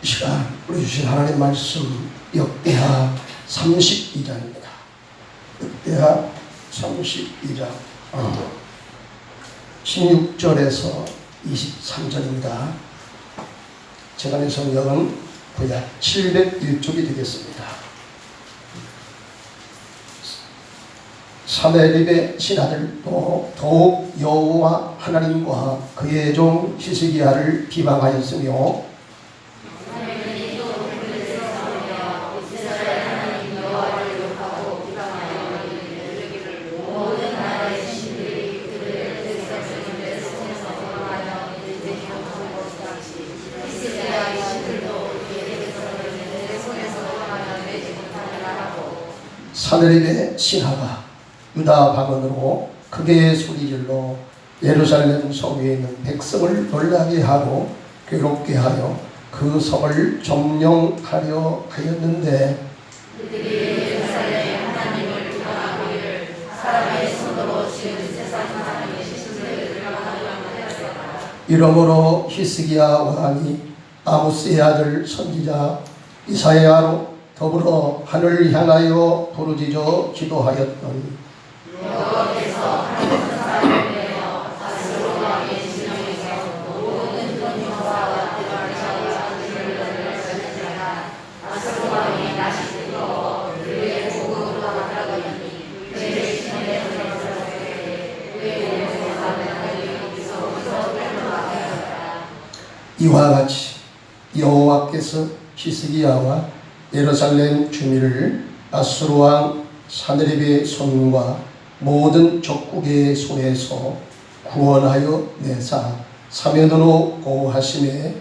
이 시간 우리 주신 하나님 말씀 역대하 32장입니다. 역대하 32장 16절에서 23절입니다. 제가 성경은 구약 701쪽이 되겠습니다. 사네립의 신하들도 더욱 여호와 하나님과 그의 종 히스기야를 비방하였으며 사네립의 신하가 유다 방언으로 크게 소리질러 예루살렘 성 위에 있는 백성을 놀라게 하고 괴롭게 하여 그 성을 점령하려 하였는데 이러므로 히스기야 왕이 아모스의 아들 선지자 이사야로 더불어 하늘을 향하여 부르짖어 기도하였더니 이와 같이 여호와께서 히스기야와 예루살렘 주민을 아수르 왕 사네립의 손과 모든 적국의 손에서 구원하여 내사 사면으로 보호하심에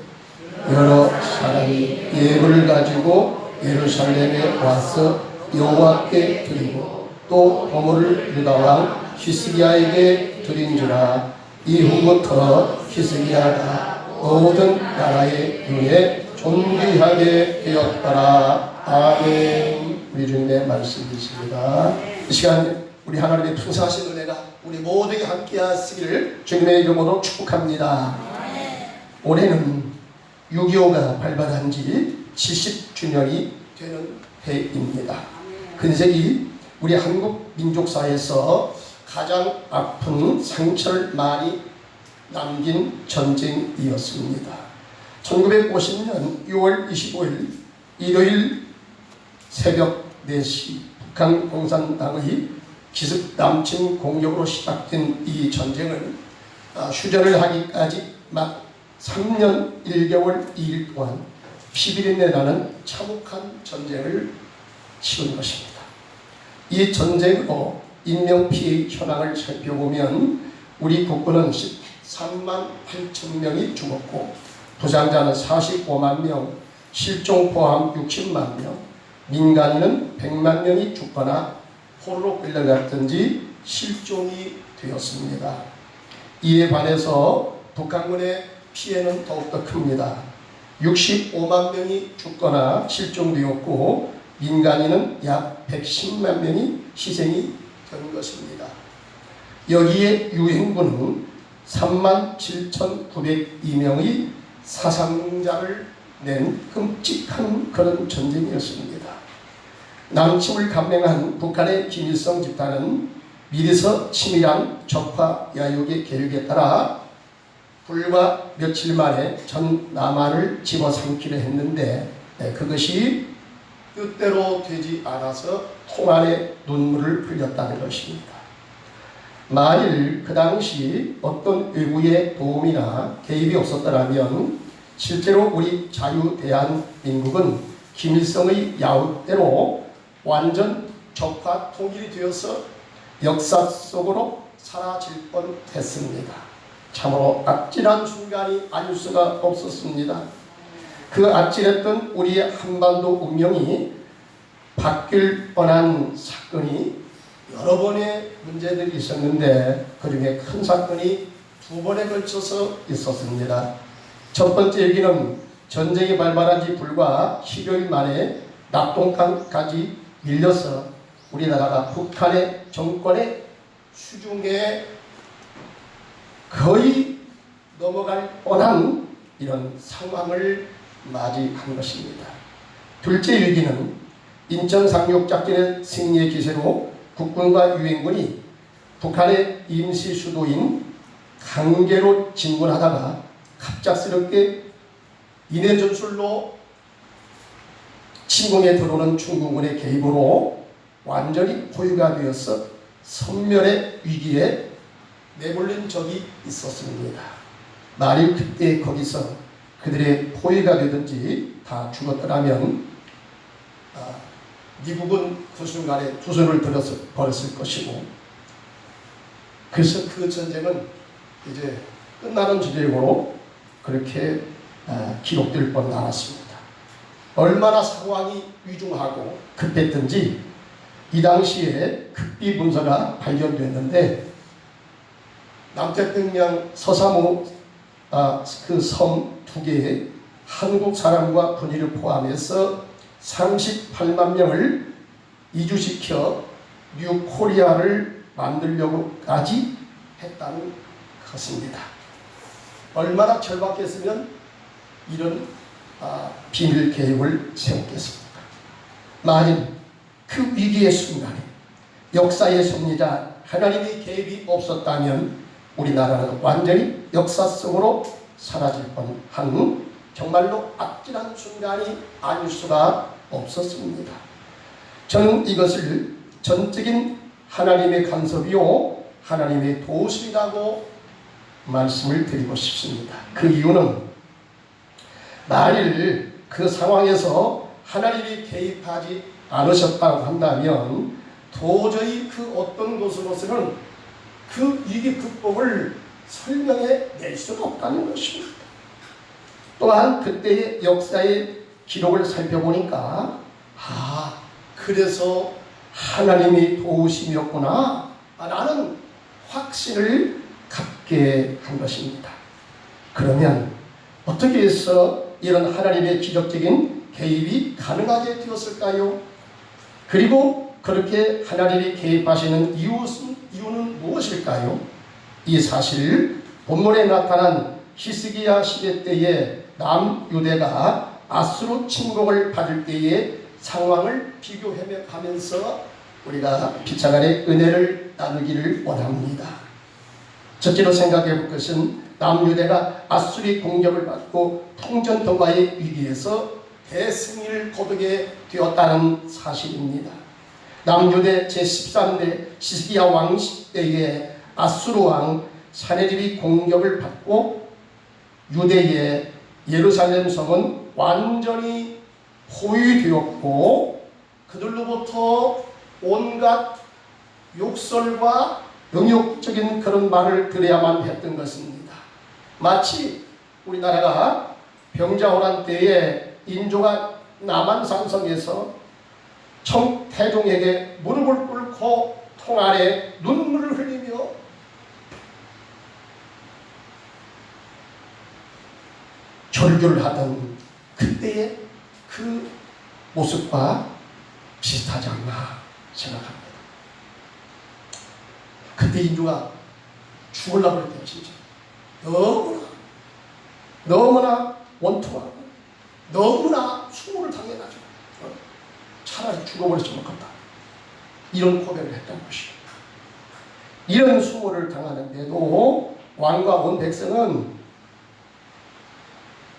여러 사람이 예물을 가지고 예루살렘에 와서 여호와께 드리고 또 보물을 유다 왕 히스기야에게 드린지라. 이후부터 히스기야가 모든 나라의 눈에 존귀하게 되었더라. 아멘. 우리 주님의 말씀이십니다. 이 시간 우리 하나님의 풍성하신 은혜가 우리 모두에게 함께 하시기를 주님의 이름으로 축복합니다. 올해는 6.25가 발발한 지 70주년이 되는 해입니다. 근세기 우리 한국 민족사에서 가장 아픈 상처를 많이 남긴 전쟁이었습니다. 1950년 6월 25일 일요일 새벽 4시 북한 공산당의 기습 남침 공격으로 시작된 이 전쟁은 휴전을 하기까지 막 3년 1개월 2일 동안 피비린내 나는 참혹한 전쟁을 치른 것입니다. 이 전쟁으로 인명피해 현황을 살펴보면 우리 국군은 13만 8천 명이 죽었고 부상자는 45만 명, 실종 포함 60만 명, 민간인은 100만 명이 죽거나 포로로 끌려갔든지 실종이 되었습니다. 이에 반해서 북한군의 피해는 더욱더 큽니다. 65만 명이 죽거나 실종되었고 민간인은 약 110만 명이 희생이 된 것입니다. 여기에 유엔군은 37,902명의 사상자를 낸 끔찍한 그런 전쟁이었습니다. 남침을 감행한 북한의 김일성 집단은 미리서 치밀한 적화 야육의 계획에 따라 불과 며칠 만에 전 남한을 집어삼키려 했는데 그것이 뜻대로 되지 않아서 통안에 눈물을 흘렸다는 것입니다. 만일 그 당시 어떤 외부의 도움이나 개입이 없었더라면 실제로 우리 자유대한민국은 김일성의 야웃대로 완전 적화 통일이 되어서 역사 속으로 사라질 뻔했습니다. 참으로 아찔한 순간이 아닐 수가 없었습니다. 그 아찔했던 우리의 한반도 운명이 바뀔 뻔한 사건이 여러 번의 문제들이 있었는데 그중에 큰 사건이 2번에 걸쳐서 있었습니다. 첫 번째 얘기는 전쟁이 발발한 지 불과 10여일 만에 낙동강까지 밀려서 우리나라가 북한의 정권의 수중에 거의 넘어갈 뻔한 이런 상황을 맞이한 것입니다. 둘째 위기는 인천 상륙작전의 승리의 기세로 국군과 유엔군이 북한의 임시 수도인 강계로 진군하다가 갑작스럽게 인해 전술로 침공에 들어오는 중국군의 개입으로 완전히 포위가 되어서 섬멸의 위기에 내몰린 적이 있었습니다. 만일 그때 거기서 그들의 포위가 되든지 다 죽었더라면 미국은 그 순간에 두 손을 들어서 버렸을 것이고, 그래서 그 전쟁은 이제 끝나는 전쟁으로 그렇게 기록될 뻔 않았습니다. 얼마나 상황이 위중하고 급했든지 이 당시에 극비 문서가 발견됐는데, 남태평양 서사무 그 섬 두 개에 한국 사람과 군인을 포함해서 38만 명을 이주시켜 뉴코리아를 만들려고까지 했다는 것입니다. 얼마나 절박했으면 이런 비밀 계획을 세웠겠습니까? 만일 그 위기의 순간에 역사의 섭리자 하나님의 개입이 없었다면 우리나라는 완전히 역사 속으로 사라질 뻔한 정말로 아찔한 순간이 아닐 수가 없었습니다. 저는 이것을 전적인 하나님의 간섭이요 하나님의 도우심이라고 말씀을 드리고 싶습니다. 그 이유는 만일 그 상황에서 하나님이 개입하지 않으셨다고 한다면 도저히 그 어떤 것으로서는 그 위기 극복을 설명해 낼 수가 없다는 것입니다. 또한 그때의 역사의 기록을 살펴보니까 그래서 하나님이 도우심이었구나 라는 확신을 갖게 한 것입니다. 그러면 어떻게 해서 이런 하나님의 기적적인 개입이 가능하게 되었을까요? 그리고 그렇게 하나님이 개입하시는 이유는 무엇일까요? 이 사실 본문에 나타난 히스기야 시대 때에 남유대가 아수르 침공을 받을 때의 상황을 비교하면서 우리가 피차간의 은혜를 나누기를 원합니다. 첫째로 생각해 볼 것은 남유대가 아수르의 공격을 받고 풍전도가의 위기에서 대승리를 거두게 되었다는 사실입니다. 남유대 제13대 히스기야 왕 시대에 아수르 왕 사네립이 공격을 받고 유대의 예루살렘 성은 완전히 포위되었고 그들로부터 온갖 욕설과 영역적인 그런 말을 들어야만 했던 것입니다. 마치 우리나라가 병자호란 때에 인조가 남한산성에서 청태종에게 무릎을 꿇고 통 아래 눈물을 흘리며 절규를 하던 그때의 그 모습과 비슷하지 않나 생각합니다. 그때 인조가 죽으려고 그랬대요. 진짜 너무나 원통하고 너무나 수모를 당해가지고 차라리 죽어버렸으면 좋겠다 이런 고백을 했던 것이에요. 이런 수모를 당하는데도 왕과 온 백성은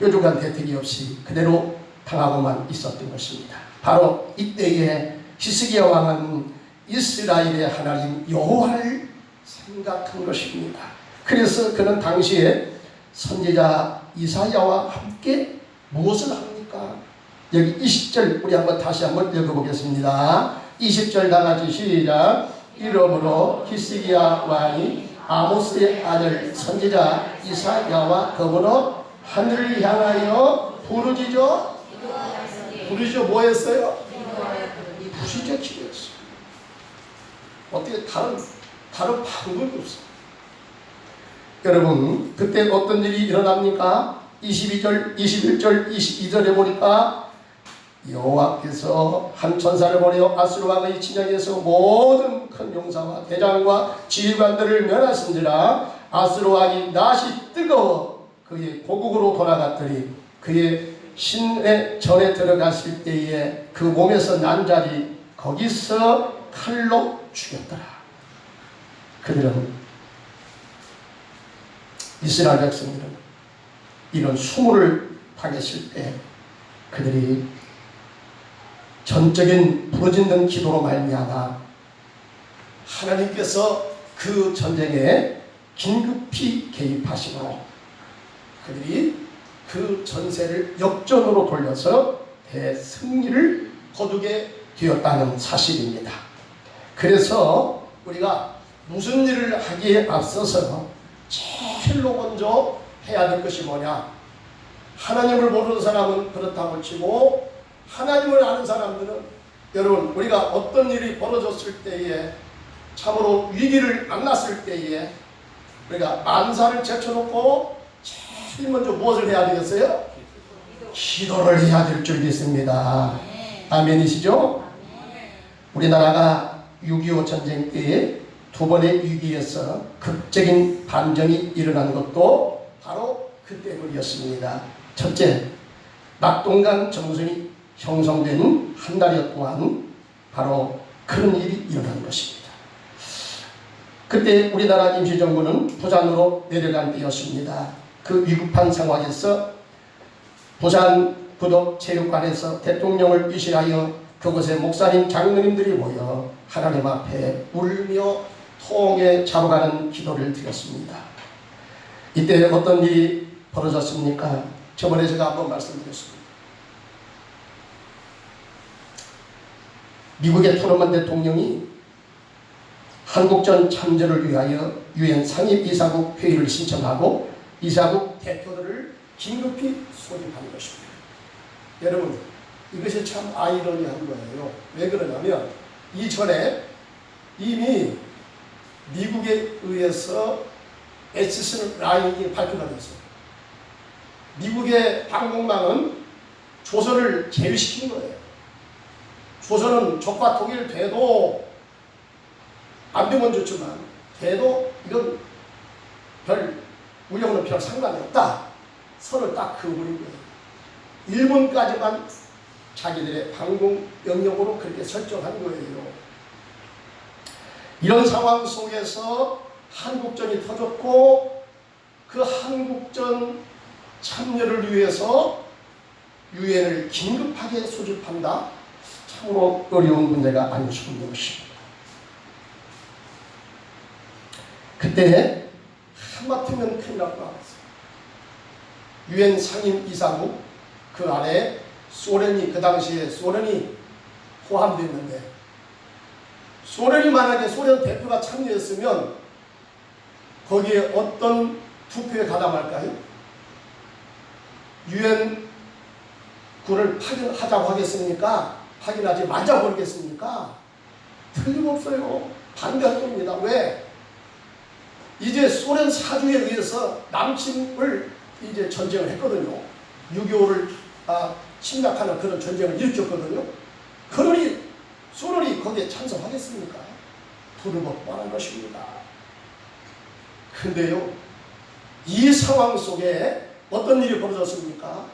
뾰족한 대책이 없이 그대로 당하고만 있었던 것입니다. 바로 이때에 히스기야 왕은 이스라엘의 하나님 여호와를 생각한 것입니다. 그래서 그는 당시에 선지자 이사야와 함께 무엇을 합니까? 여기 20절 우리 다시 한번 읽어보겠습니다. 20절 다같이 시작. 이러므로 히스기야 왕이 아모스의 아들 선지자 이사야와 더불어 하늘을 향하여 부르짖어 뭐 했어요? 부시적 기도했어요. 어떻게 다른 방법이 없어요. 여러분 그때 어떤 일이 일어납니까? 22절, 21절, 22절에 보니까 여호와께서 한 천사를 보내어 아수르 왕의 진영에서 모든 큰 용사와 대장과 지휘관들을 멸하신지라. 아수르 왕이 낯이 뜨거워 그의 고국으로 돌아갔더니 그의 신의 전에 들어갔을 때에 그 몸에서 난 자리 거기서 칼로 죽였더라. 그들은 이스라엘 백성들은 이런 수모를 당했을 때 그들이 전적인 부르짖는 기도로 말미암아 하나님께서 그 전쟁에 긴급히 개입하시고 그들이 그 전세를 역전으로 돌려서 대승리를 거두게 되었다는 사실입니다. 그래서 우리가 무슨 일을 하기에 앞서서 제일로 먼저 해야 될 것이 뭐냐? 하나님을 모르는 사람은 그렇다고 치고 하나님을 아는 사람들은 여러분 우리가 어떤 일이 벌어졌을 때에 참으로 위기를 만났을 때에 우리가 만사를 제쳐놓고 제일 먼저 무엇을 해야 되겠어요? 기도를 해야 될 줄 믿습니다. 아멘이시죠? 우리나라가 6.25 전쟁 때에 두 번의 위기에서 극적인 반전이 일어난 것도 바로 그 때문이었습니다. 첫째, 낙동강 정선이 형성된 한 달여 동안 바로 그런 일이 일어난 것입니다. 그때 우리나라 임시정부는 부산으로 내려간 때였습니다. 그 위급한 상황에서 부산 부덕체육관에서 대통령을 위시하여 그곳에 목사님 장로님들이 모여 하나님 앞에 울며 통에 잡아가는 기도를 드렸습니다. 이때 어떤 일이 벌어졌습니까? 저번에 제가 한번 말씀드렸습니다. 미국의 트루먼 대통령이 한국전 참전을 위하여 유엔 상임이사국 회의를 신청하고 이사국 대표들을 긴급히 소집한 것입니다. 여러분 이것이 참 아이러니한 거예요. 왜 그러냐면 이전에 이미 미국에 의해서 에치슨 라인이 발표가 됐어요. 미국의 방공망은 조선을 제외시킨 거예요. 조선은 적과 통일 돼도 안 되면 좋지만 돼도 이건 우리하고는 별 상관이 없다. 선을 딱 그어버린 거예요. 일본까지만 자기들의 방공 영역으로 그렇게 설정한 거예요. 이런 상황 속에서 한국전이 터졌고 그 한국전 참여를 위해서 유엔을 긴급하게 소집한다. 참으로 어려운 문제가 아닐 수 없는 것입니다. 그때 하마터면 큰일 날 뻔했어요. 유엔 상임이사국 그 안에 소련이 그 당시에 소련이 포함됐는데 소련이 만약에 소련 대표가 참여했으면 거기에 어떤 투표에 가담할까요? 유엔 군을 파견하자고 하겠습니까? 파견하지 말자고 그러겠습니까? 틀림없어요. 반대할 겁니다. 왜? 이제 소련 사주에 의해서 남침을 이제 전쟁을 했거든요. 6.25를 침략하는 그런 전쟁을 일으켰거든요. 그러니 소련이 거기에 찬성하겠습니까? 틀림없는 것입니다. 근데요, 이 상황 속에 어떤 일이 벌어졌습니까?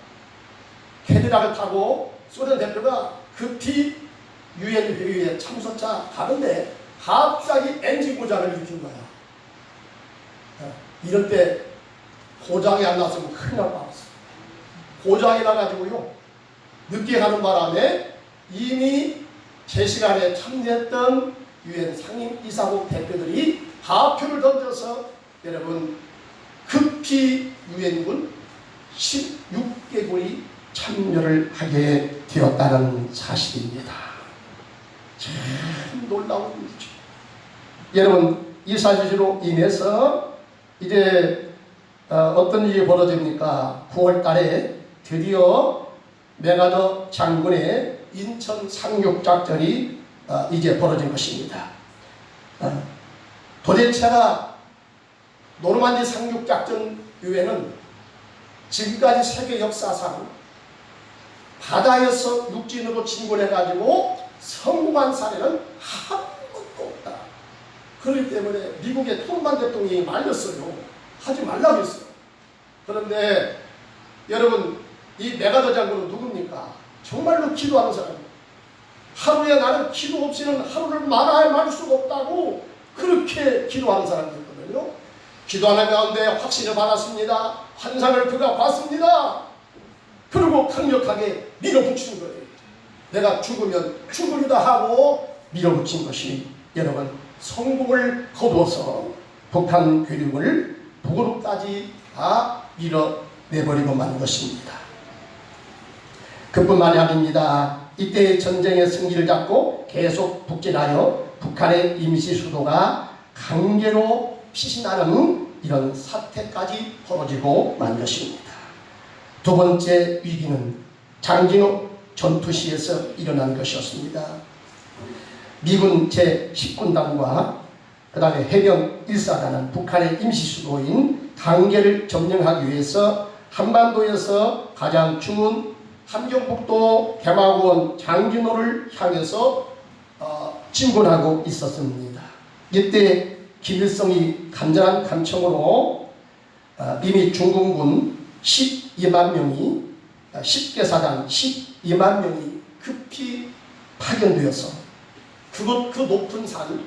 캐딜락을 타고 소련 대표가 급히 유엔 회의에 참석자 가는데 갑자기 엔진 고장을 일으킨 거야. 이럴 때 고장이 안 났으면 큰일 날 뻔했어. 고장이 나가지고요, 늦게 가는 바람에 이미 제 시간에 참여했던 유엔 상임이사국 대표들이 가표를 던져서 여러분 급히 유엔군 16개국이 참여를 하게 되었다는 사실입니다. 참 놀라운 일이죠. 여러분 이 사실로 인해서 이제 어떤 일이 벌어집니까? 9월 달에 드디어 메가더 장군의 인천 상륙작전이 이제 벌어진 것입니다. 도대체가 노르만디 상륙작전 이후에는 지금까지 세계 역사상 바다에서 육진으로 진군해가지고 성공한 사례는 한 번도 없다. 그렇기 때문에 미국의 트루먼 대통령이 말렸어요. 하지 말라고 했어요. 그런데 여러분 이 메가더 장군은 누굽니까? 정말로 기도하는 사람입니다. 하루에 나는 기도 없이는 하루를 말 수가 없다고 그렇게 기도하는 사람이었거든요. 기도하는 가운데 확신을 받았습니다. 환상을 그가 봤습니다. 그리고 강력하게 밀어붙이는 거예요. 내가 죽으면 죽으리다 하고 밀어붙인 것이 여러분 성공을 거두어서 북한 괴력을 북으로까지 다 밀어내버리고 만 것입니다. 그뿐만이 아닙니다. 이때 전쟁의 승기를 잡고 계속 북진하여 북한의 임시 수도가 강제로 피신하는 이런 사태까지 벌어지고 만 것입니다. 두 번째 위기는 장진호 전투시에서 일어난 것이었습니다. 미군 제10군단과 그 다음에 해병 1사단은 북한의 임시수도인 강계를 점령하기 위해서 한반도에서 가장 추운 함경북도 개마고원 장진호를 향해서 진군하고 있었습니다. 이때 김일성이 간절한 간청으로 이미 중공군 12만 명이 10개 사단 12만 명이 급히 파견되어서 그 높은 산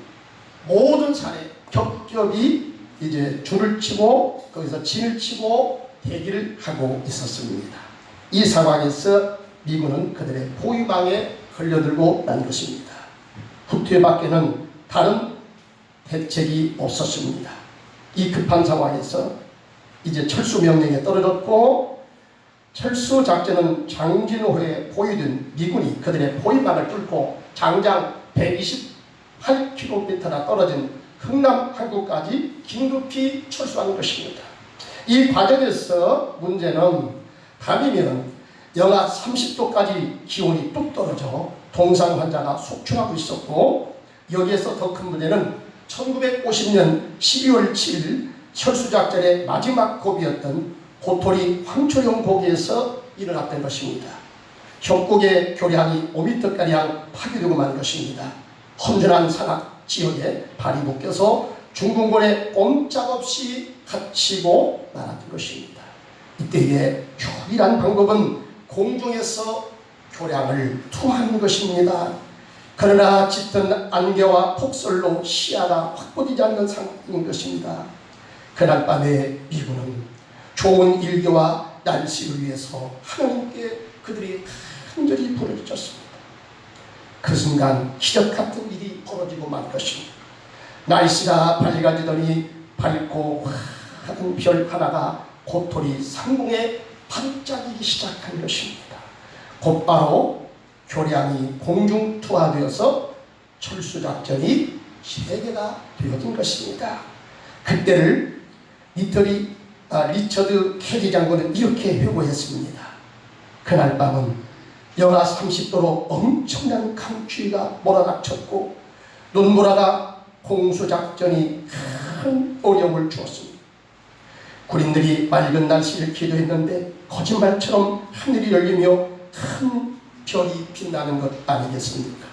모든 산에 겹겹이 이제 줄을 치고 거기서 진을 치고 대기를 하고 있었습니다. 이 상황에서 미군은 그들의 포위망에 걸려들고 난 것입니다. 후퇴밖에는 다른 대책이 없었습니다. 이 급한 상황에서 이제 철수 명령에 떨어졌고 철수 작전은 장진호에 포위된 미군이 그들의 포위망을 뚫고 장장 128km나 떨어진 흥남 항구까지 긴급히 철수한 것입니다. 이 과정에서 문제는 밤이면 영하 30도까지 기온이 뚝 떨어져 동상 환자가 속출하고 있었고 여기에서 더 큰 문제는 1950년 12월 7일 철수작전의 마지막 고비였던 고토리 황초령 고기에서 일어났던 것입니다. 협곡의 교량이 5m가량 파괴되고 만 것입니다. 험준한 산악 지역에 발이 묶여서 중공군에 꼼짝없이 갇히고 말았던 것입니다. 이때의 유일한 방법은 공중에서 교량을 투하하는 것입니다. 그러나 짙은 안개와 폭설로 시야가 확보되지 않는 상황인 것입니다. 그날 밤에 미군은 좋은 일교와 날씨를 위해서 하나님께 그들이 간절히 부르짖었습니다. 그 순간 기적 같은 일이 벌어지고 만 것입니다. 날씨가 밝아지더니 밝고 화한 별 하나가 고토리 상공에 반짝이기 시작한 것입니다. 곧바로 교량이 공중 투하되어서 철수작전이 재개가 되어진 것입니다. 그때를 리처드 캐리 장군은 이렇게 회고했습니다. 그날 밤은 영하 30도로 엄청난 강추위가 몰아닥쳤고 눈보라가 공수작전이 큰 어려움을 주었습니다. 군인들이 맑은 날씨를 기도했는데 거짓말처럼 하늘이 열리며 큰 별이 빛나는 것 아니겠습니까?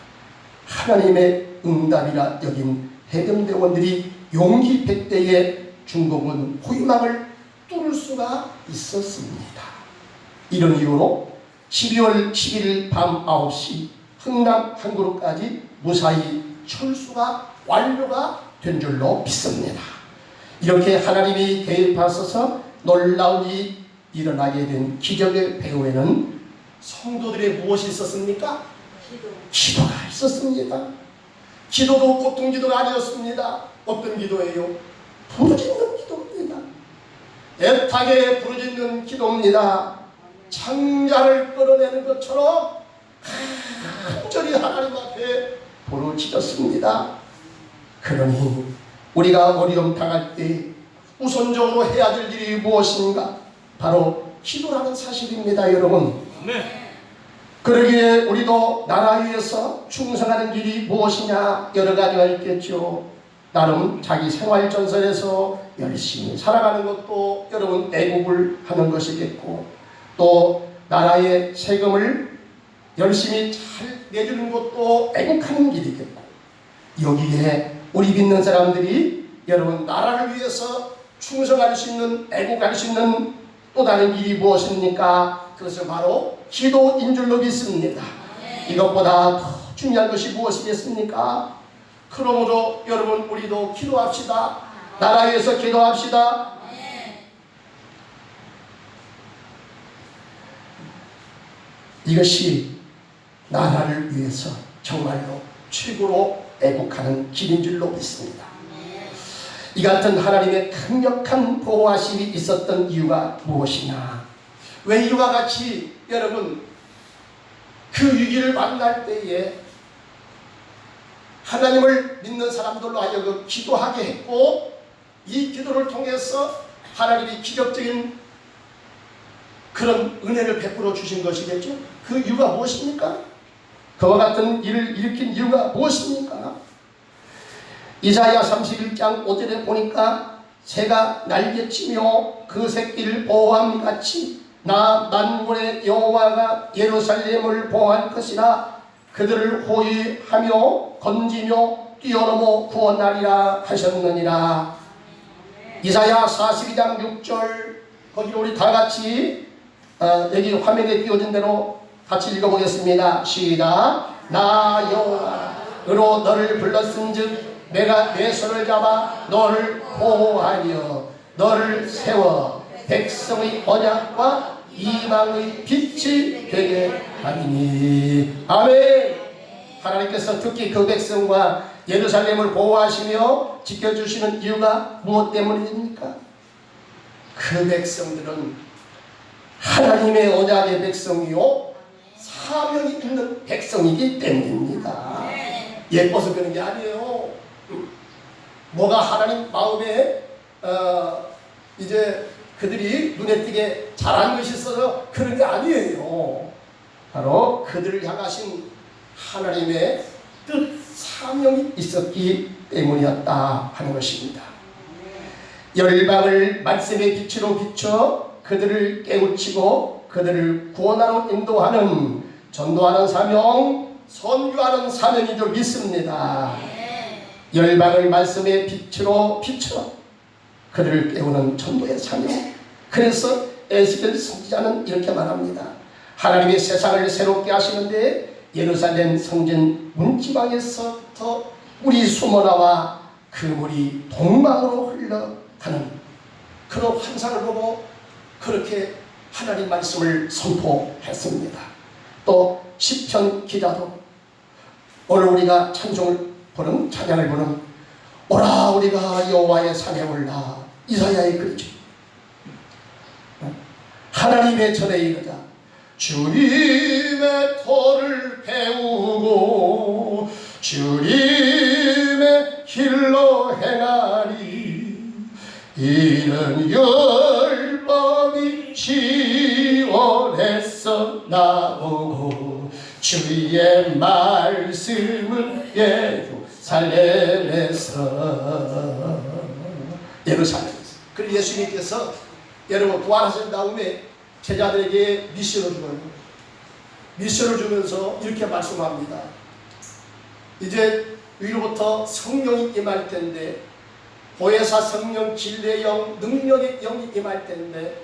하나님의 응답이라 여긴 해병대원들이 용기 백대의 중공군 포위망을 뚫을 수가 있었습니다. 이런 이유로 12월 11일 밤 9시 흥남 항구로까지 무사히 철수가 완료가 된 줄로 믿습니다. 이렇게 하나님이 개입하셔서 놀라운 일이 일어나게 된 기적의 배후에는 성도들의 무엇이 있었습니까? 기도가 있었습니다. 기도도 보통 기도가 아니었습니다. 어떤 기도예요? 부르짖는 기도입니다. 애타게 부르짖는 기도입니다. 창자를 끌어내는 것처럼 간절히 하나님 앞에 부르짖었습니다. 그러니 우리가 어려움 당할 때 우선적으로 해야 될 일이 무엇인가? 바로 기도라는 사실입니다, 여러분. 네. 그러기에 우리도 나라 위해서 충성하는 길이 무엇이냐? 여러 가지가 있겠죠. 나름 자기 생활 전선에서 열심히 살아가는 것도 여러분 애국을 하는 것이겠고, 또 나라의 세금을 열심히 잘 내주는 것도 애국하는 길이겠고, 여기에 우리 믿는 사람들이 여러분 나라를 위해서 충성할 수 있는 애국할 수 있는 또 다른 일이 무엇입니까? 그것은 바로 기도인 줄로 믿습니다. 이것보다 더 중요한 것이 무엇이겠습니까? 그러므로 여러분 우리도 기도합시다. 나라 위해서 기도합시다. 이것이 나라를 위해서 정말로 최고로 애국하는 길인 줄로 믿습니다. 이 같은 하나님의 강력한 보호하심이 있었던 이유가 무엇이냐? 왜 이와 같이 여러분 그 위기를 만날 때에 하나님을 믿는 사람들로 하여금 기도하게 했고, 이 기도를 통해서 하나님이 기적적인 그런 은혜를 베풀어 주신 것이겠죠. 그 이유가 무엇입니까? 그와 같은 일을 일으킨 이유가 무엇입니까? 이사야 31장 5절에 보니까 새가 날개치며 그 새끼를 보호함 같이 나 만군의 여호와가 예루살렘을 보호할 것이라. 그들을 호위하며 건지며 뛰어넘어 구원하리라 하셨느니라. 이사야 42장 6절 거기로 우리 다같이 여기 화면에 띄워진 대로 같이 읽어보겠습니다. 시작. 나 여호와로 너를 불렀은즉 내가 내 손을 잡아 너를 보호하며 너를 세워 백성의 언약과 이방의 빛이 되게 하리니. 아멘. 하나님께서 특히 그 백성과 예루살렘을 보호하시며 지켜주시는 이유가 무엇 때문입니까? 그 백성들은 하나님의 언약의 백성이요 사명이 있는 백성이기 때문입니다. 예뻐서 그런 게 아니에요. 뭐가 하나님 마음에 이제 그들이 눈에 띄게 잘한 것이 있어서 그런 게 아니에요. 바로 그들을 향하신 하나님의 뜻, 사명이 있었기 때문이었다 하는 것입니다. 열방을 말씀의 빛으로 비춰 그들을 깨우치고 그들을 구원하러 인도하는, 전도하는 사명, 선교하는 사명인 줄 믿습니다. 열방을 말씀의 빛으로 비춰 그들을 깨우는 전도의 사명. 그래서 에스겔 선지자는 이렇게 말합니다. 하나님이 세상을 새롭게 하시는데 예루살렘 성전 문지방에서부터 물이 숨어나와 그 물이 동방으로 흘러가는 그런 환상을 보고 그렇게 하나님 말씀을 선포했습니다. 또 시편 기자도 오늘 우리가 찬송을 보는, 찬양을 보는 오라 우리가 여호와의 산에 올라, 이사야의 글이죠. 하나님의 전에 이르자 주님의 터를 배우고 주님의 길로 행하리. 이는 열방이 지원해서 나오고 주의 말씀은 예루살렘에서. 그리고 예수님께서 여러분 부활하신 다음에 제자들에게 미션을 주어요. 미션을 주면서 이렇게 말씀합니다. 이제 위로부터 성령이 임할 텐데, 보혜사 성령, 진리의 영, 능력의 영이 임할 텐데,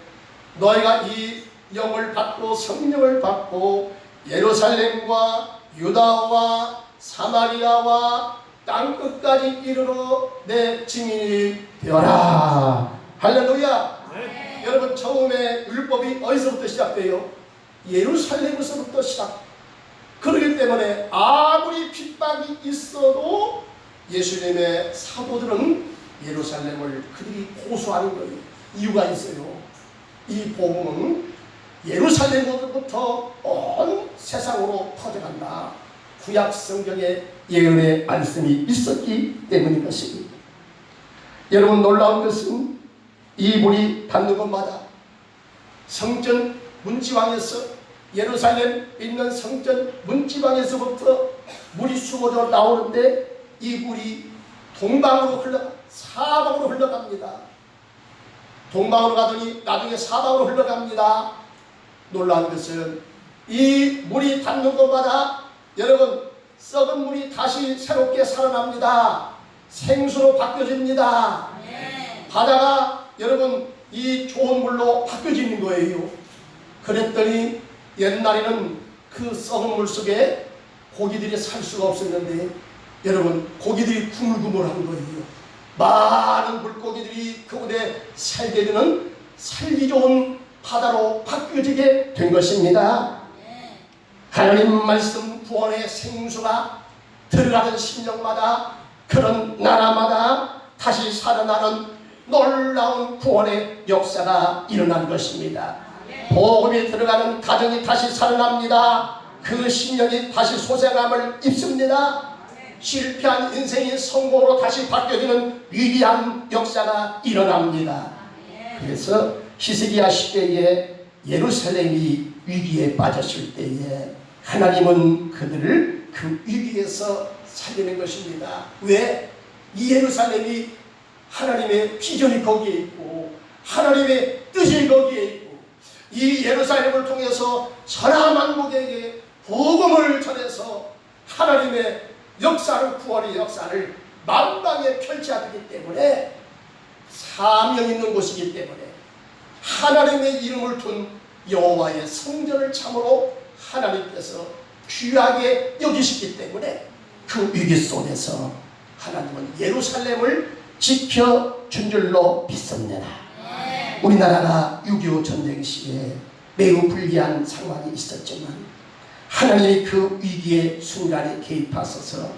너희가 이 영을 받고 성령을 받고 예루살렘과 유다와 사마리아와 땅끝까지 이르러 내 증인이 되어라. 할렐루야. 네. 여러분 처음에 율법이 어디서부터 시작돼요? 예루살렘에서부터 시작. 그렇기 때문에 아무리 핍박이 있어도 예수님의 사도들은 예루살렘을 그들이 고수하는 거예요. 이유가 있어요. 이 복음은 예루살렘으로부터 온 세상으로 퍼져간다. 구약 성경에 예언의 말씀이 있었기 때문인 것입니다. 여러분 놀라운 것은 이 물이 닿는 곳마다 성전 문지방에서, 예루살렘 있는 성전 문지방에서부터 물이 수고져 나오는데 이 물이 동방으로 사방으로 흘러갑니다. 동방으로 가더니 나중에 사방으로 흘러갑니다. 놀라운 것은 이 물이 닿는 곳마다 여러분 썩은 물이 다시 새롭게 살아납니다. 생수로 바뀌어집니다. 바다가 여러분 이 좋은 물로 바뀌어지는 거예요. 그랬더니 옛날에는 그 썩은 물 속에 고기들이 살 수가 없었는데 여러분 고기들이 구물구물한 거예요. 많은 물고기들이 그곳에 살게 되는 살기 좋은 바다로 바뀌어지게 된 것입니다. 하나님 말씀 구원의 생수가 들어가는 심령마다 그런 나라마다 다시 살아나는 놀라운 구원의 역사가 일어난 것입니다. 복음이 들어가는 가정이 다시 살아납니다. 그 심령이 다시 소생함을 입습니다. 실패한 인생이 성공으로 다시 바뀌어지는 위대한 역사가 일어납니다. 그래서 히스기야 시대에 예루살렘이 위기에 빠졌을 때에 하나님은 그들을 그 위기에서 살리는 것입니다. 왜? 이 예루살렘이 하나님의 비전이 거기에 있고 하나님의 뜻이 거기에 있고 이 예루살렘을 통해서 천하만국에게 복음을 전해서 하나님의 역사를 구원의 역사를 만방에 펼쳐야 되기 때문에 사명 있는 곳이기 때문에 하나님의 이름을 둔 여호와의 성전을 참으로 하나님께서 귀하게 여기시기 때문에 그 위기 속에서 하나님은 예루살렘을 지켜준 줄로 믿습니다. 우리나라가 6.25 전쟁 시에 매우 불리한 상황이 있었지만 하나님이 그 위기의 순간에 개입하셔서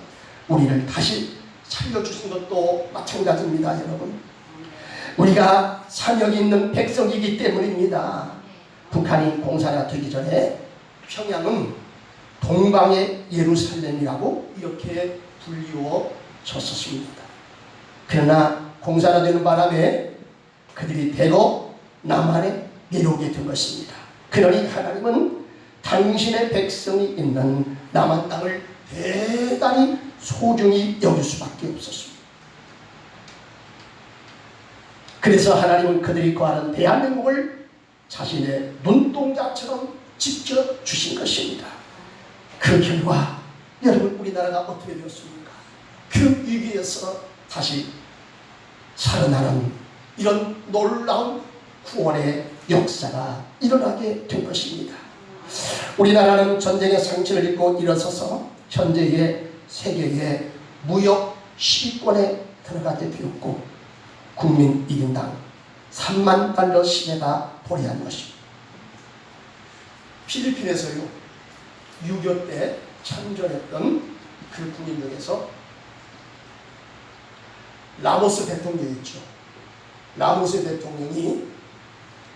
우리를 다시 살려주신 것도 마찬가지입니다. 여러분, 우리가 사명이 있는 백성이기 때문입니다. 북한이 공사가 되기 전에 평양은 동방의 예루살렘이라고 이렇게 불리워졌습니다. 그러나 공사가 되는 바람에 그들이 대거 남한에 내려오게 된 것입니다. 그러니 하나님은 당신의 백성이 있는 남한 땅을 대단히 소중히 여길 수밖에 없었습니다. 그래서 하나님은 그들이 거하는 대한민국을 자신의 눈동자처럼 지켜주신 것입니다. 그 결과 여러분 우리나라가 어떻게 되었습니까? 그 위기에서 다시 살아나는 이런 놀라운 구원의 역사가 일어나게 된 것입니다. 우리나라는 전쟁의 상처를 입고 일어서서 현재의 세계의 무역 10위권에 들어가게 되었고 국민 1인당 3만 달러 시내가 도래한 것입니다. 필리핀에서요 6.25 때 참전했던 그 군인 중에서 라모스 대통령이 있죠. 라모스 대통령이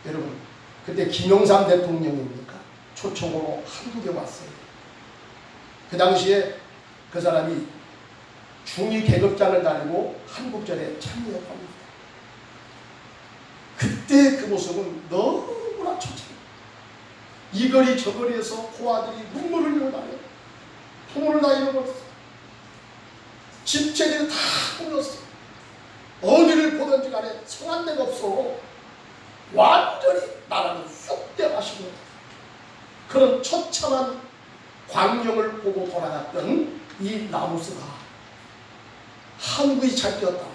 여러분 그때 김영삼 대통령입니까? 초청으로 한국에 왔어요. 그 당시에 그 사람이 중위 계급장을 달고 한국전에 참여합니다. 그때 그 모습은 너무나 처참해요. 이거리 저거리에서 호아들이 눈물을 흘려나요. 통을 다 잃어버렸어요. 집체들이 다 끊었어요. 어디를 보든지 간에 성한 데가 없어. 완전히 나라는 쑥대마시고 그런 처참한 광경을 보고 돌아갔던 이 라모스가 한국이 잘 뛰었다.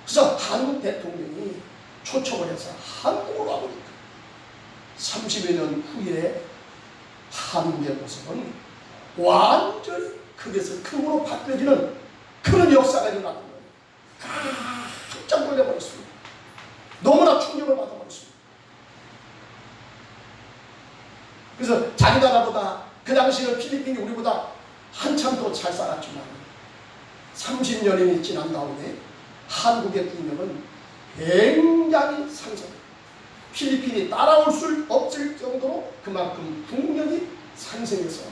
그래서 한국 대통령이 초청을 해서 한국으로 와보니까 30여 년 후에 한국의 모습은 완전히 극에서 극으로 바뀌어지는 그런 역사가 일어나는 거예요. 깜짝 놀라버렸습니다. 너무나 충격을 받아버렸습니다. 그래서 자기 나라보다 그 당시에는 필리핀이 우리보다 한참 더 잘 살았지만 30년이 지난 다음에 한국의 국력은 굉장히 상승. 필리핀이 따라올 수 없을 정도로 그만큼 국력이 상승해서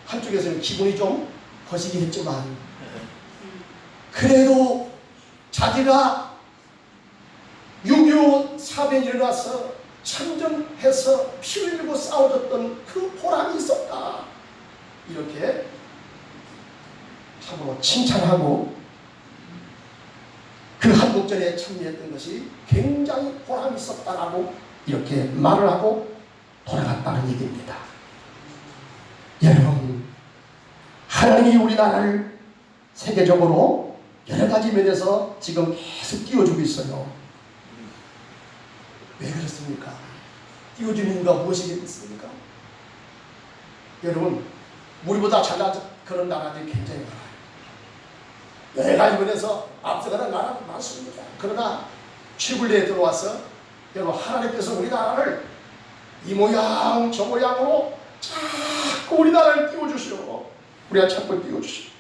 한쪽에서는 기분이 좀 거시기 했지만 그래도 자기가 6.25 사변이 일어나서 참전해서 피 흘리고 싸워줬던 그 보람이 있었다. 이렇게 참으로 칭찬하고 그 한국전에 참여했던 것이 굉장히 보람이 있었다라고 이렇게 말을 하고 돌아갔다는 얘기입니다. 여러분, 하나님이 우리나라를 세계적으로 여러 가지 면에서 지금 계속 띄워주고 있어요. 왜 그렇습니까? 띄워주는 이유가 무엇이겠습니까? 여러분, 우리보다 잘난 그런 나라들이 굉장히 많아요. 내가 이번에서 앞서가는 나라가 많습니다. 그러나 최근에 들어와서 여러분, 하나님께서 우리나라를 이 모양 저 모양으로 자꾸 우리나라를 띄워주시오. 우리가 자꾸 띄워주시오.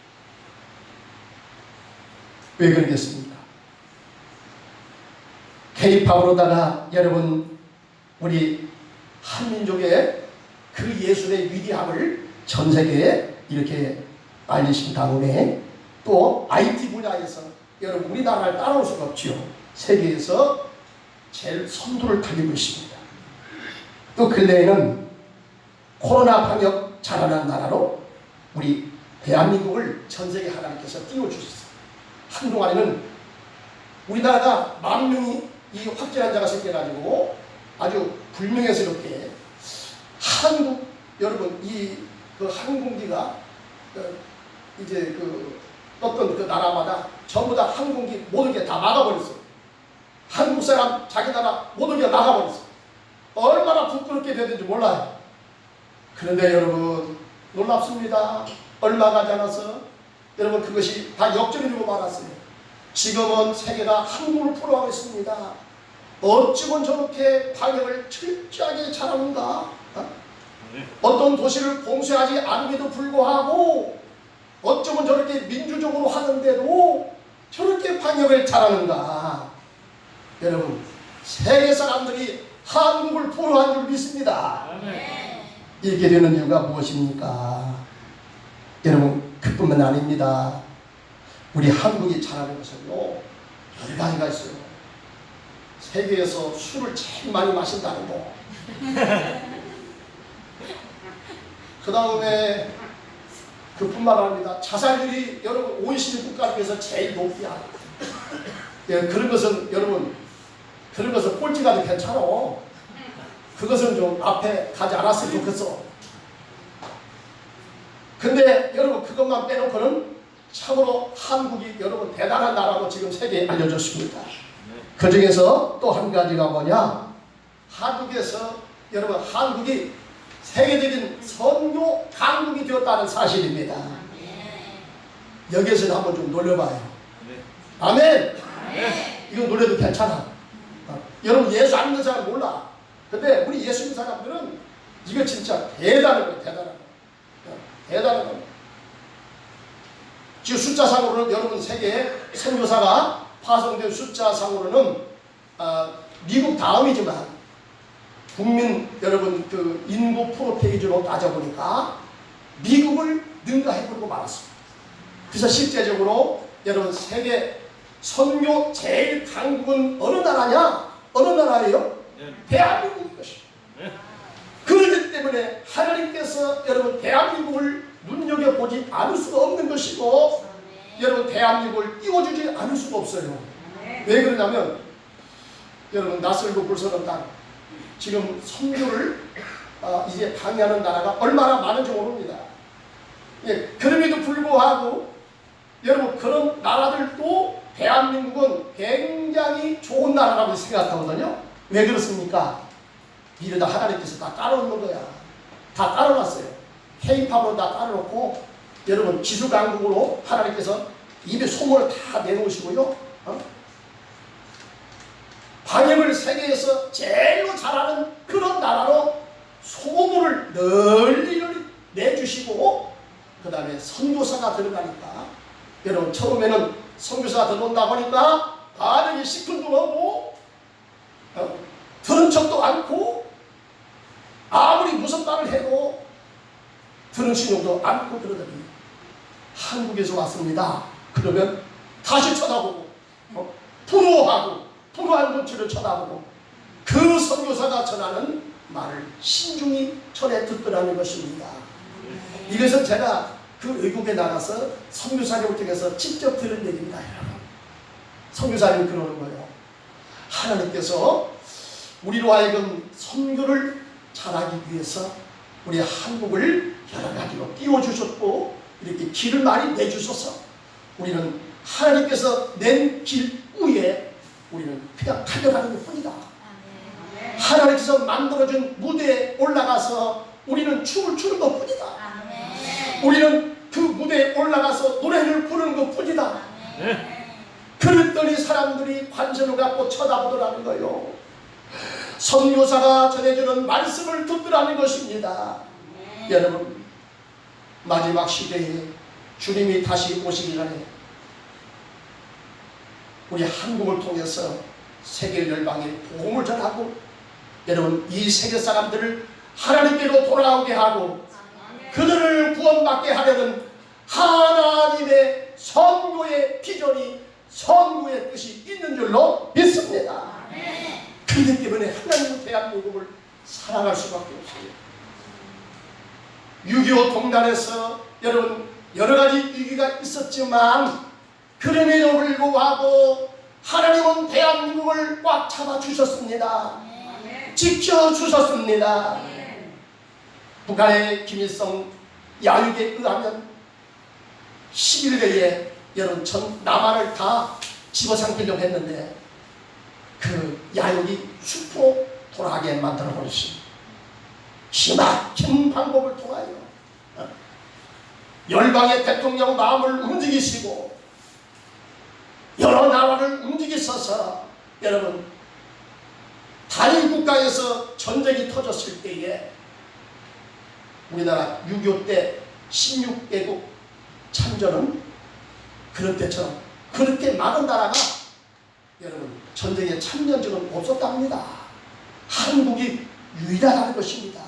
왜 그러겠습니까? K-팝으로다가 여러분, 우리 한민족의 그 예술의 위대함을 전 세계에 이렇게 알리신 다음에 또 IT 분야에서 여러분, 우리나라를 따라올 수가 없지요. 세계에서 제일 선두를 달리고 있습니다. 또 근래에는 코로나 방역 잘하는 나라로 우리 대한민국을 전 세계 하나님께서 띄워주셨어요. 한동안에는 우리나라가 10,000명이 이 확진 환자가 생겨가지고 아주 불명예스럽게 한국, 여러분, 그 항공기가 이제 어떤 그 나라마다 전부 다 항공기 모든 게 다 막아버렸어요. 한국 사람 자기 나라 모든 게 막아버렸어요. 얼마나 부끄럽게 되는지 몰라요. 그런데 여러분, 놀랍습니다. 얼마 가지 않아서 여러분, 그것이 다 역전이 되고 말았어요. 지금은 세계가 한국을 풀어가고 있습니다. 어찌면 저렇게 방역을 철저하게 잘하는가? 어떤 도시를 봉쇄하지 않음에도 불구하고 어쩌면 저렇게 민주적으로 하는데도 저렇게 방역을 잘하는가? 여러분, 세계 사람들이 한국을 포로한 줄 믿습니다. 이렇게 되는 이유가 무엇입니까? 여러분, 그뿐만 아닙니다. 우리 한국이 잘하는 것은요, 여러 가지가 있어요. 세계에서 술을 제일 많이 마신다는 거. 그 다음에 그뿐만 아닙니다. 자살률이 여러분 OECD 국가 중에서 제일 높이야. 예, 그런 것은 여러분, 그런 것은 꼴찌가 도 괜찮아. 그것은 좀 앞에 가지 않았으면 좋겠어. 근데 여러분, 그것만 빼놓고는 참으로 한국이 여러분 대단한 나라로 지금 세계에 알려졌습니다. 그 중에서 또 한 가지가 뭐냐? 한국에서 여러분, 한국이 세계적인 선교 강국이 되었다는 사실입니다. 여기에서 한번 좀 놀려봐요. 아멘. 이거 놀려도 괜찮아. 여러분, 예수 안 믿는 사람 몰라. 근데 우리 예수 믿는 사람들은 이거 진짜 대단한 거예요. 대단한 거. 대단한 거. 지금 숫자상으로는 여러분, 세계에 선교사가 파송된 숫자상으로는 미국 다음이지만 국민 여러분 그 인구 프로테이지로 따져보니까 미국을 능가해버리고 말았습니다. 그래서 실제적으로 여러분, 세계 선교 제일 강국은 어느 나라냐? 어느 나라예요? 대한민국인 것입니다. 그렇기 때문에 하나님께서 여러분 대한민국을 눈여겨보지 않을 수가 없는 것이고 여러분 대한민국을 띄워주지 않을 수가 없어요. 왜 그러냐면 여러분, 낯설고 불선한 땅, 지금 선교를 이제 방해하는 나라가 얼마나 많은지 모릅니다. 예, 그럼에도 불구하고 여러분, 그런 나라들도 대한민국은 굉장히 좋은 나라라고 생각하거든요. 왜 그렇습니까? 이러다 하나님께서 다 따라오는 거야. 다 따라놨어요. K-팝으로 다 따라놓고 여러분, 기술강국으로 하나님께서 입에 소문을 다 내놓으시고요. 방역을 세계에서 제일로 잘하는 그런 나라로 소문을 널리 내주시고 그 다음에 선교사가 들어가니까 여러분, 처음에는 선교사가 들어온다고 하니까 반응이 시큰둥하고 들은 척도 않고 아무리 무슨 말을 해도 들은 신용도 않고 그러더니 한국에서 왔습니다. 그러면 다시 쳐다보고 부러워하고 불우한 눈치를 쳐다보고 그 선교사가 전하는 말을 신중히 전해 듣더라는 것입니다. 이것은 제가 그 외국에 나가서 선교사님을 통해서 직접 들은 얘기입니다. 선교사님이 그러는 거예요. 하나님께서 우리로 하여금 선교를 잘하기 위해서 우리 한국을 여러 가지로 띄워주셨고 이렇게 길을 많이 내주셔서 우리는 하나님께서 낸 길 위에 우리는 그냥 달려가는 것 뿐이다. 하나님께서 만들어준 무대에 올라가서 우리는 춤을 추는 것 뿐이다. 우리는 그 무대에 올라가서 노래를 부르는 것 뿐이다. 그랬더니 사람들이 관심을 갖고 쳐다보더라는 거요. 선교사가 전해주는 말씀을 듣더라는 것입니다. 여러분, 마지막 시대에 주님이 다시 오시기 전에 우리 한국을 통해서 세계 열방에 복음을 전하고, 여러분, 이 세계 사람들을 하나님께로 돌아오게 하고 그들을 구원받게 하려는 하나님의 선교의 비전이, 선교의 뜻이 있는 줄로 믿습니다. 그렇기 때문에 하나님은 대한민국을 사랑할 수밖에 없어요. 6.25 동단에서 여러분 여러 가지 위기가 있었지만 그럼에도 불구하고 하나님은 대한민국을 꽉 잡아주셨습니다. 지켜주셨습니다. 북한의 김일성 야육에 의하면 11일에 여러분 전 남한을 다 집어삼키려고 했는데 그 야육이 수포로 돌아가게 만들어 버렸습니다. 기막힌 방법을 통하여 열방의 대통령 마음을 움직이시고 여러 나라를 움직이셔서 여러분 단일 국가에서 전쟁이 터졌을 때에 우리나라 6.25 때 16개국 참전은 그런 때처럼 그렇게 많은 나라가 여러분 전쟁에 참전 적은 없었답니다. 한국이 유일하다는 것입니다.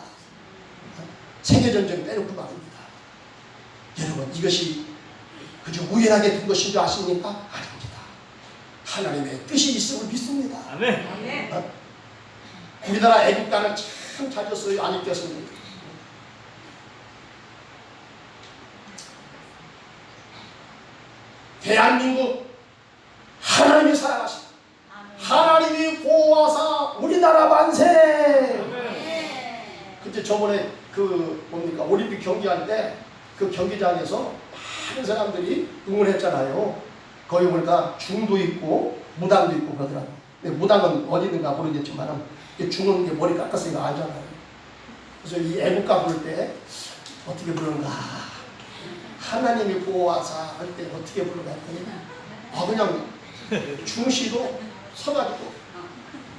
세계전쟁 빼놓고 말입니다. 여러분 이것이 그저 우연하게 된 것인 줄 아십니까? 아닙니다. 하나님의 뜻이 있음을 믿습니다. 아멘. 우리나라 애국가는 참 잘 졌어요. 안 읽겠습니다. 대한민국 하나님이 사랑하십니다. 하나님이 보호하사 우리나라 만세. 그때 저번에 그 뭡니까 올림픽 경기할 때 그 경기장에서 많은 사람들이 응원했잖아요. 거기 보니까 중도 있고 무당도 있고 그러더라고요. 근데 무당은 어디 있는가 모르겠지만 중은 게 머리 깎았으니까 알잖아요. 그래서 이 애국가 부를 때 어떻게 부르는가, 하나님이 보호하사 할 때 어떻게 부르는가 했더니 그냥 중시도 서가지고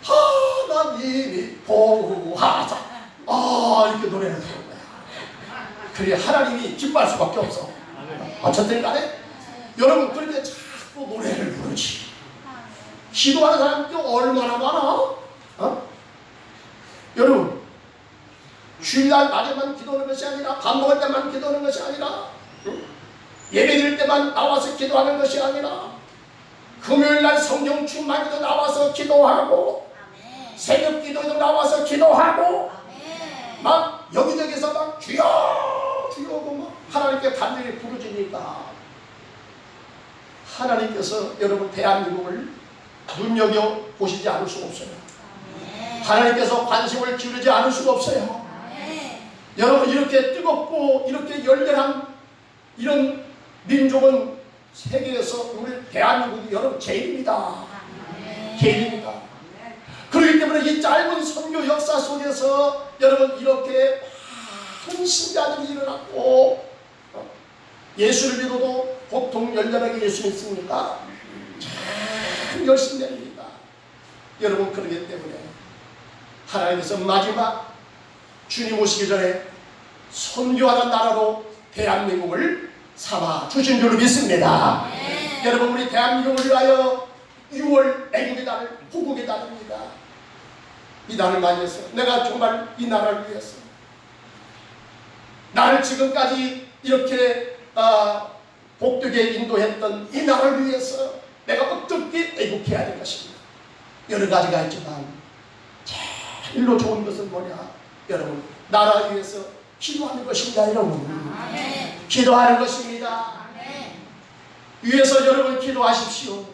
하나님이 보호하사 이렇게 노래를 부르는 거야. 그래 하나님이 기뻐할 수밖에 없어. 어쨌든 간에 여러분 그런데 자꾸 노래를 부르지. 기도하는 사람들이 얼마나 많아? 여러분 주일날 낮에만 기도하는 것이 아니라 밥 먹을 때만 기도하는 것이 아니라 예배 드릴 때만 나와서 기도하는 것이 아니라 금요일날 성경 충만기도 나와서 기도하고 새벽 기도도 나와서 기도하고 막 여기저기서 막 주여 주여고 막 하나님께 간절히 부르짖으니까 하나님께서 여러분 대한민국을 눈여겨보시지 않을 수가 없어요. 하나님께서 관심을 기울이지 않을 수가 없어요. 여러분 이렇게 뜨겁고 이렇게 열렬한 이런 민족은 세계에서 우리 대한민국이 여러분 제일입니다. 제일입니다. 그렇기 때문에 이 짧은 선교 역사 속에서 여러분 이렇게 많은 신자들이 일어났고 예수를 믿어도 보통 열렬하게 예수 믿습니까? 참 열심히 됩니다. 여러분 그러기 때문에 하나님께서 마지막 주님 오시기 전에 선교하는 나라로 대한민국을 삼아 주신 줄로 믿습니다. 여러분 우리 대한민국을 위하여 6월 애국의 달을 호국의 달입니다. 이 달을 맞이해서 내가 정말 이 나라를 위해서 나를 지금까지 이렇게 복되게 인도했던 이 나라를 위해서 내가 어떻게 애국해야 될 것입니다. 여러 가지가 있지만 제일로 좋은 것은 뭐냐? 여러분 나라를 위해서 기도하는 것입니다. 여러분 기도하는 것입니다. 위해서 여러분 기도하십시오.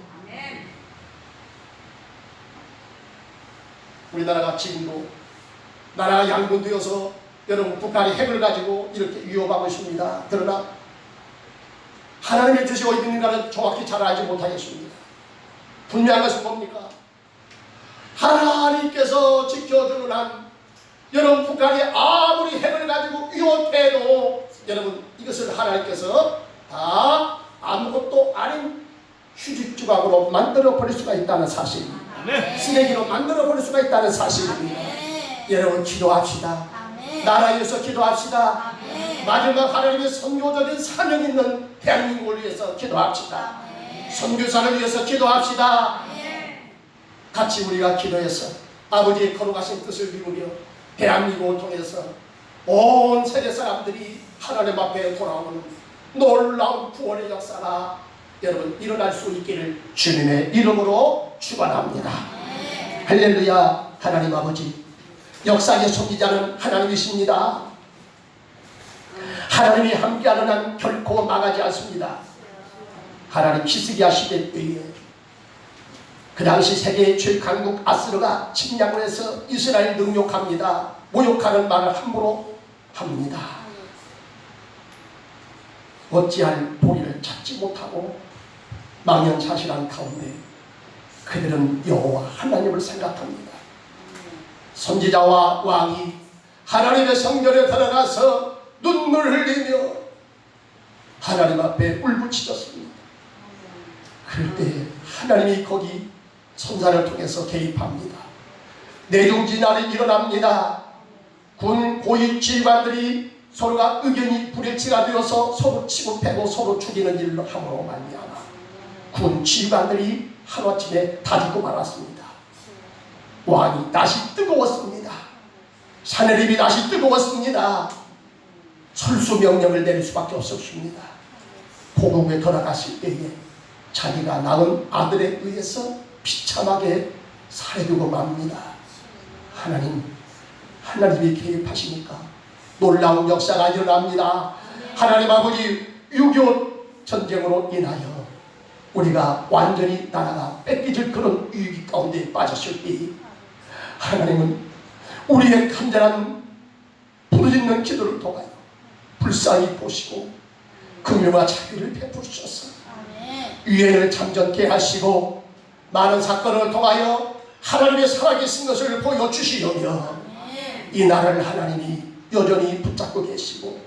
우리나라가 지금도 나라가 양분되어서 여러분 북한이 핵을 가지고 이렇게 위협하고 있습니다. 그러나 하나님의 뜻이 어디 있는가는 정확히 잘 알지 못하겠습니다. 분명한 것은 뭡니까? 하나님께서 지켜주는 한 여러분 북한이 아무리 핵을 가지고 위협해도 여러분 이것을 하나님께서 다 아무것도 아닌 휴지 조각으로 만들어 버릴 수가 있다는 사실입니다. 쓰레기로 만들어 버릴 수가 있다는 사실입니다. 여러분 기도합시다. 나라 위해서 기도합시다. 마지막 하나님의 선교적인 사명 있는 대한민국을 위해서 기도합시다. 선교사를 위해서 기도합시다. 같이 우리가 기도해서 아버지의 거룩하신 뜻을 이루며 대한민국을 통해서 온 세계 사람들이 하나님 앞에 돌아오는 놀라운 구원의 역사가 여러분 일어날 수 있기를 주님의 이름으로 축원합니다. 할렐루야. 하나님 아버지, 역사의 소비자는 하나님이십니다. 하나님이 함께하는 한 결코 망하지 않습니다. 하나님 히스기야 시대 때에 그 당시 세계의 최강국 아스르가 침략을 해서 이스라엘 능욕합니다. 모욕하는 말을 함부로 합니다. 어찌할 도리를 찾지 못하고 망연자실한 가운데 그들은 여호와 하나님을 생각합니다. 선지자와 왕이 하나님의 성전에 들어가서 눈물을 흘리며 하나님 앞에 울부짖었습니다. 그럴 때 하나님이 거기 선사를 통해서 개입합니다. 내중진날이 일어납니다. 군 고위 지휘관들이 서로가 의견이 불일치가 되어서 서로 치고 패고 서로 죽이는 일로 함으로 말미암아 군 지휘관들이 하루아침에 다 죽고 말았습니다. 왕이 다시 뜨거웠습니다. 사내립이 다시 뜨거웠습니다. 철수 명령을 내릴 수밖에 없었습니다. 포국에 돌아갔을 때에 자기가 낳은 아들에 의해서 비참하게 살해되고 맙니다. 하나님이 개입하시니까 놀라운 역사가 일어납니다. 하나님 아버지 6.25 전쟁으로 인하여 우리가 완전히 나라가 뺏기질 그런 위기 가운데 빠졌을 때 하나님은 우리의 간절한 부르짖는 기도를 통하여 불쌍히 보시고 긍휼과 자비를 베푸셔서 유엔을 참전케 하시고 많은 사건을 통하여 하나님의 살아계신 것을 보여주시려며 이 나라를 하나님이 여전히 붙잡고 계시고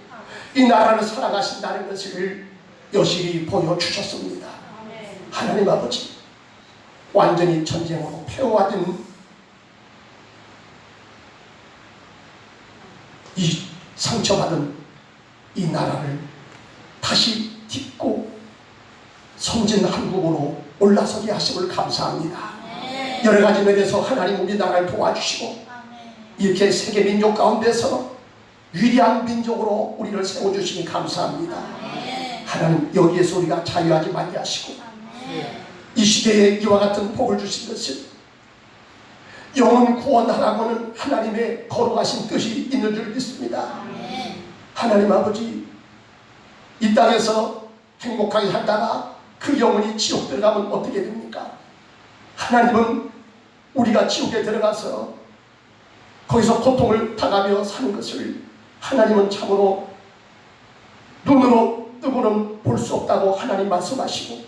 이 나라를 살아가신다는 것을 여실히 보여주셨습니다. 하나님 아버지, 완전히 전쟁으로 폐허화된 이 상처받은 이 나라를 다시 딛고 성진 한국으로 올라서게 하심을 감사합니다. 여러 가지 면에서 하나님 우리 나라를 도와주시고 이렇게 세계 민족 가운데서 위대한 민족으로 우리를 세워주시니 감사합니다. 하나님 여기에서 우리가 자유하지 말게 하시고 이 시대에 이와 같은 복을 주신 것을 영혼 구원하라고는 하나님의 거룩하신 뜻이 있는 줄 믿습니다. 하나님 아버지, 이 땅에서 행복하게 살다가 그 영혼이 지옥 들어가면 어떻게 됩니까? 하나님은 우리가 지옥에 들어가서 거기서 고통을 당하며 사는 것을 하나님은 참으로 눈으로 뜨고는 볼 수 없다고 하나님 말씀하시고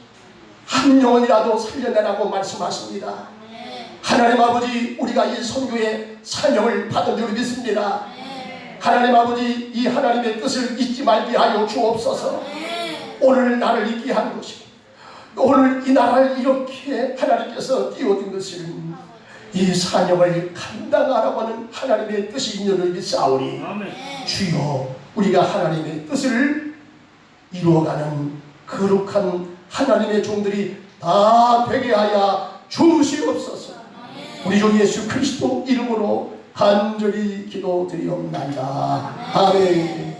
한 영혼이라도 살려내라고 말씀하십니다. 하나님 아버지, 우리가 이 선교의 사명을 받은 줄 믿습니다. 하나님 아버지, 이 하나님의 뜻을 잊지 말게 하여 주옵소서. 오늘 나를 잊게 한 것이고 오늘 이 나라를 이렇게 하나님께서 띄워준 것을 이 사명을 감당하라고 하는 하나님의 뜻이 있는 줄 믿사오니 주여, 우리가 하나님의 뜻을 이루어가는 거룩한 하나님의 종들이 다 되게 하여 주시옵소서. 우리 주 예수 그리스도 이름으로 간절히 기도드리옵나이다. 아멘.